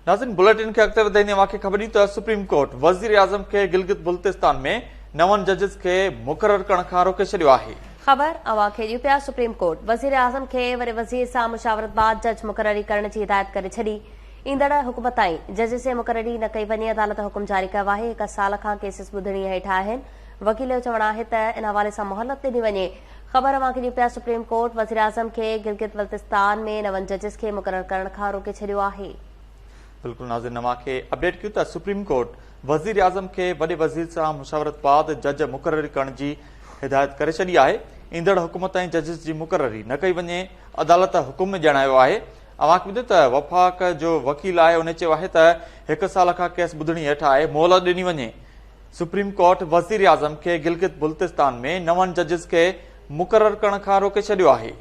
नाज़रीन बुलेटिन के अॻिते वधाईंदे मूंखे ख़बर ॾी त सुप्रीम कोर्ट वज़ीर आज़म खे गिलगित बल्तिस्तान में नवनि जजिस खे मुक़रर करण खां रोके छॾियो आहे। ख़बर अवां खे ॾियो पिया सुप्रीम कोर्ट वज़ीर आज़म खे वरी वज़ीर सां मुशावरत बाद जज मुक़ररी करण जी हिदायत करे छॾी। ईंदड़ हुकुम ताईं जजिस जे मुक़ररी न कई वञे। अदालत हुकुम जारी कयो आहे। 1 साल खां केसिस ॿुधणी हेठि आहिनि। वकील जो चवणु आहे त इन हवाले सां मोहलत ॾिनी वञे। ख़बर अवां खे ॾियो पिया सुप्रीम कोर्ट वज़ीर आज़म खे गिलगित बल्तिस्तान में नवनि जजिस खे मुक़रर करण खां रोके छॾियो आहे। बिल्कुल नाज़रीन मूंखे अपडेट कयूं त सुप्रीम कोर्ट वज़ीर आज़म खे वॾे वज़ीर सां मुशावरत बाद जज मुक़ररी करण जी हिदायत करे छॾी आहे। ईंदड़ हुकूमत ताईं जजिस जी मुक़ररी न कई वञे। अदालत हुकुम में ॼाणायो आहे। अवां खे ॿुधो त वफ़ाक जो वकील आहे उन चयो आहे त 1 साल खां केस ॿुधणी हेठि आहे। मोहलत ॾिनी वञे। सुप्रीम कोर्ट वज़ीर आज़म खे गिलगित बल्तिस्तान में नवनि जजिस खे मुक़रर करण खां रोके छॾियो आहे।